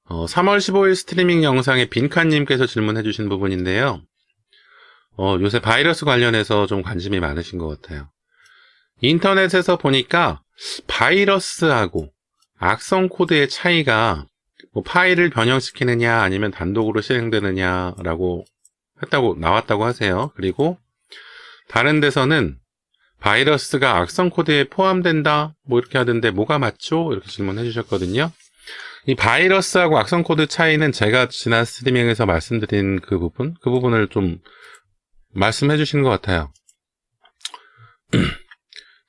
3월 15일 스트리밍 영상에 빈칸님께서 질문해 주신 부분인데요. 요새 바이러스 관련해서 좀 관심이 많으신 것 같아요. 인터넷에서 보니까 바이러스하고 악성 코드의 차이가 뭐 파일을 변형시키느냐 아니면 단독으로 실행되느냐라고 나왔다고 하세요. 그리고 다른 데서는 바이러스가 악성 코드에 포함된다 뭐 이렇게 하던데 뭐가 맞죠? 이렇게 질문해 주셨거든요. 이 바이러스하고 악성 코드 차이는 제가 지난 스트리밍에서 말씀드린 그 부분을 좀 말씀해 주신 것 같아요.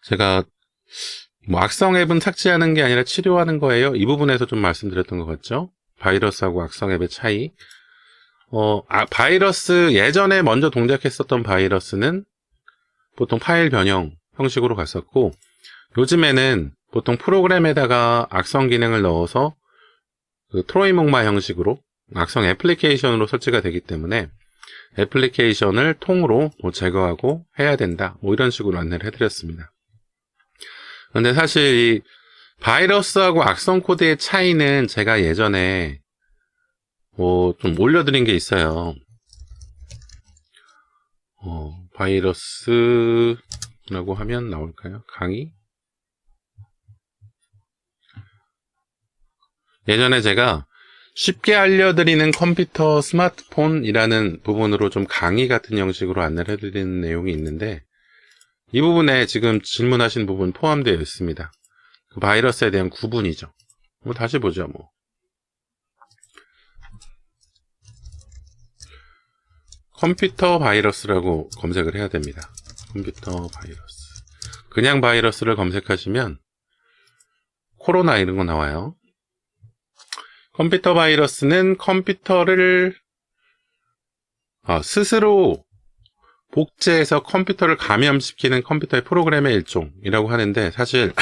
제가 뭐 악성 앱은 삭제하는 게 아니라 치료하는 거예요. 이 부분에서 좀 말씀드렸던 것 같죠? 바이러스하고 악성 앱의 차이. 바이러스 예전에 먼저 동작했었던 바이러스는 보통 파일 변형 형식으로 갔었고, 요즘에는 보통 프로그램에다가 악성 기능을 넣어서 그 트로이 목마 형식으로 악성 애플리케이션으로 설치가 되기 때문에 애플리케이션을 통으로 뭐 제거하고 해야 된다. 뭐 이런 식으로 안내를 해드렸습니다. 근데 사실 이 바이러스하고 악성 코드의 차이는 제가 예전에 좀 올려드린 게 있어요. 바이러스라고 하면 나올까요? 강의? 예전에 제가 쉽게 알려드리는 컴퓨터 스마트폰이라는 부분으로 좀 강의 같은 형식으로 안내를 해드리는 내용이 있는데, 이 부분에 지금 질문하신 부분 포함되어 있습니다. 그 바이러스에 대한 구분이죠. 다시 보죠. 컴퓨터 바이러스라고 검색을 해야 됩니다. 컴퓨터 바이러스. 그냥 바이러스를 검색하시면 코로나 이런 거 나와요. 컴퓨터 바이러스는 컴퓨터를 스스로 복제해서 컴퓨터를 감염시키는 컴퓨터의 프로그램의 일종이라고 하는데, 사실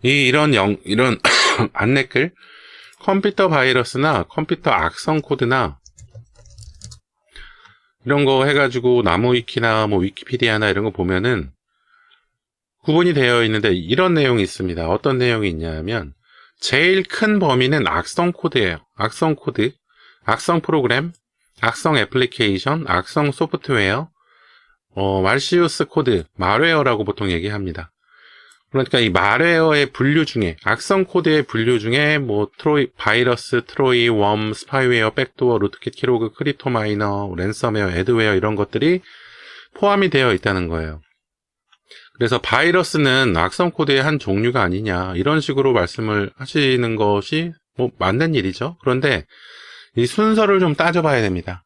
이런 안내글 컴퓨터 바이러스나 컴퓨터 악성 코드나 이런 거 해가지고 나무위키나 뭐 위키피디아나 이런 거 보면은 구분이 되어 있는데, 이런 내용이 있습니다. 어떤 내용이 있냐면 제일 큰 범위는 악성 코드예요. 악성 코드, 악성 프로그램, 악성 애플리케이션, 악성 소프트웨어, 말시우스 코드, 말웨어라고 보통 얘기합니다. 그러니까 이 말웨어의 분류 중에, 악성 코드의 분류 중에 뭐 바이러스, 트로이, 웜, 스파이웨어, 백도어, 루트킷, 키로그, 크립토마이너, 랜섬웨어, 애드웨어 이런 것들이 포함이 되어 있다는 거예요. 그래서 바이러스는 악성 코드의 한 종류가 아니냐, 이런 식으로 말씀을 하시는 것이 뭐 맞는 일이죠. 그런데 이 순서를 좀 따져봐야 됩니다.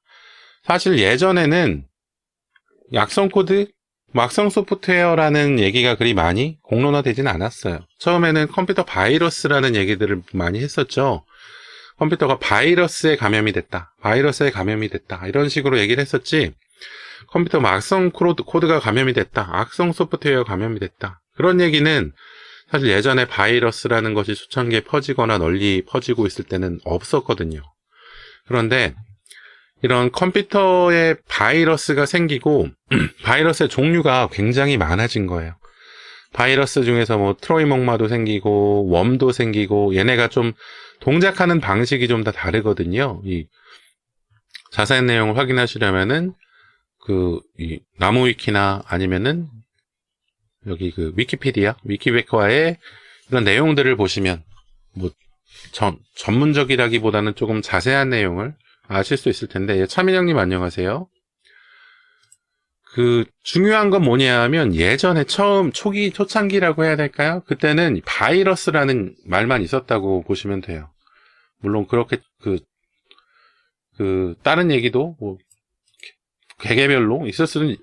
사실 예전에는 악성 코드, 악성 소프트웨어라는 얘기가 그리 많이 공론화되진 않았어요. 처음에는 컴퓨터 바이러스라는 얘기들을 많이 했었죠. 컴퓨터가 바이러스에 감염이 됐다, 이런 식으로 얘기를 했었지, 컴퓨터 악성 코드가 감염이 됐다, 악성 소프트웨어가 감염이 됐다, 그런 얘기는 사실 예전에 바이러스라는 것이 수천 개 퍼지거나 널리 퍼지고 있을 때는 없었거든요. 그런데 이런 컴퓨터에 바이러스가 생기고 바이러스의 종류가 굉장히 많아진 거예요. 바이러스 중에서 뭐 트로이 목마도 생기고 웜도 생기고, 얘네가 좀 동작하는 방식이 좀 다 다르거든요. 이 자세한 내용을 확인하시려면은 이 나무위키나 아니면은 여기 그 위키백과의 이런 내용들을 보시면 뭐 전문적이라기보다는 조금 자세한 내용을 아실 수 있을 텐데, 차민영님 안녕하세요. 중요한 건 뭐냐 하면, 예전에 초창기라고 해야 될까요? 그때는 바이러스라는 말만 있었다고 보시면 돼요. 물론 그렇게 다른 얘기도 뭐 개개별로 있었을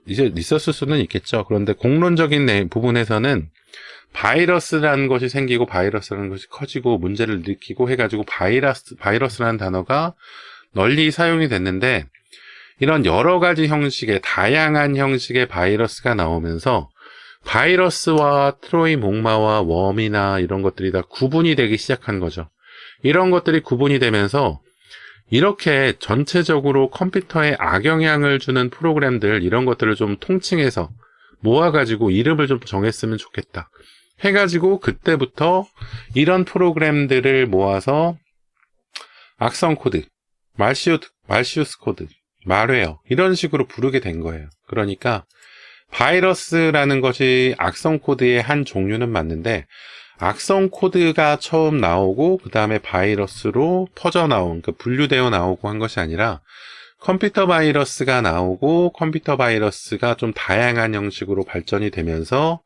수는 있겠죠. 그런데 공론적인 부분에서는 바이러스라는 것이 생기고 바이러스라는 것이 커지고 문제를 일으키고 해가지고 바이러스라는 단어가 널리 사용이 됐는데, 이런 여러 가지 형식의, 다양한 형식의 바이러스가 나오면서 바이러스와 트로이 목마와 웜이나 이런 것들이 다 구분이 되기 시작한 거죠. 이런 것들이 구분이 되면서 이렇게 전체적으로 컴퓨터에 악영향을 주는 프로그램들, 이런 것들을 좀 통칭해서 모아가지고 이름을 좀 정했으면 좋겠다 해가지고, 그때부터 이런 프로그램들을 모아서 악성 코드, 말시우스 코드, 말웨어 이런 식으로 부르게 된 거예요. 그러니까 바이러스라는 것이 악성 코드의 한 종류는 맞는데 악성 코드가 처음 나오고 그 다음에 바이러스로 퍼져나온, 그 분류되어 나오고 한 것이 아니라 컴퓨터 바이러스가 나오고 컴퓨터 바이러스가 좀 다양한 형식으로 발전이 되면서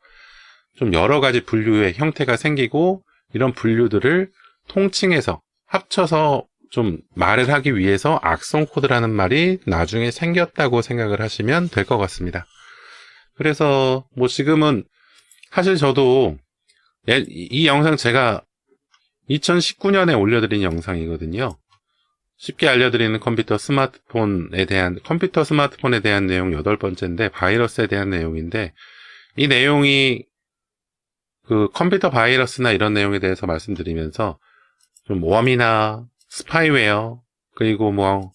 좀 여러 가지 분류의 형태가 생기고 이런 분류들을 통칭해서 합쳐서 좀 말을 하기 위해서 악성 코드라는 말이 나중에 생겼다고 생각을 하시면 될 것 같습니다. 그래서 뭐 지금은 사실 저도 이 영상 제가 2019년에 올려드린 영상이거든요. 쉽게 알려드리는 컴퓨터 스마트폰에 대한 내용 8번째인데 바이러스에 대한 내용인데 이 내용이 그 컴퓨터 바이러스나 이런 내용에 대해서 말씀드리면서 좀 웜이나 스파이웨어 그리고 뭐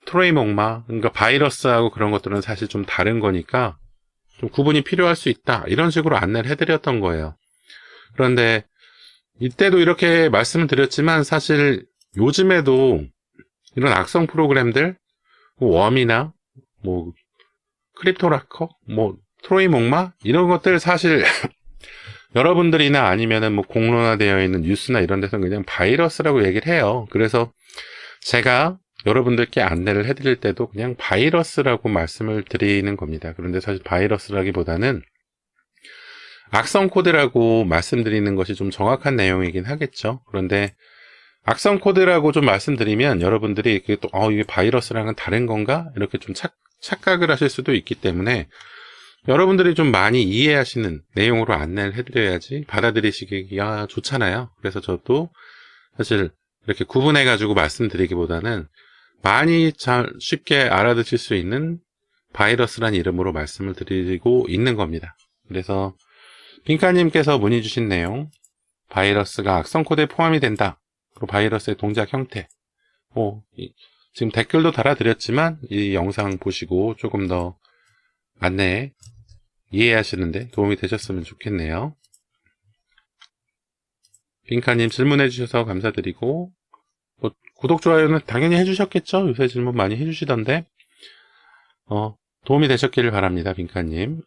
트로이목마 그러니까 바이러스하고 그런 것들은 사실 좀 다른 거니까 좀 구분이 필요할 수 있다 이런 식으로 안내를 해드렸던 거예요. 그런데 이때도 이렇게 말씀을 드렸지만 사실 요즘에도 이런 악성 프로그램들 웜이나 뭐 크립토라커 뭐 트로이목마 이런 것들 사실 여러분들이나 아니면은 뭐 공론화되어 있는 뉴스나 이런 데서는 그냥 바이러스라고 얘기를 해요. 그래서 제가 여러분들께 안내를 해드릴 때도 그냥 바이러스라고 말씀을 드리는 겁니다. 그런데 사실 바이러스라기보다는 악성 코드라고 말씀드리는 것이 좀 정확한 내용이긴 하겠죠. 그런데 악성 코드라고 좀 말씀드리면 여러분들이 이게 또 이게 바이러스랑은 다른 건가? 이렇게 좀 착각을 하실 수도 있기 때문에 여러분들이 좀 많이 이해하시는 내용으로 안내를 해드려야지 받아들이시기가 좋잖아요. 그래서 저도 사실 이렇게 구분해가지고 말씀드리기보다는 많이 잘 쉽게 알아듣실 수 있는 바이러스란 이름으로 말씀을 드리고 있는 겁니다. 그래서 빈카님께서 문의 주신 내용, 바이러스가 악성 코드에 포함이 된다. 그리고 바이러스의 동작 형태. 지금 댓글도 달아드렸지만 이 영상 보시고 조금 더 안내 이해하시는데 도움이 되셨으면 좋겠네요. 빈카님 질문해 주셔서 감사드리고 구독, 좋아요는 당연히 해주셨겠죠? 요새 질문 많이 해주시던데 도움이 되셨기를 바랍니다. 빈카님.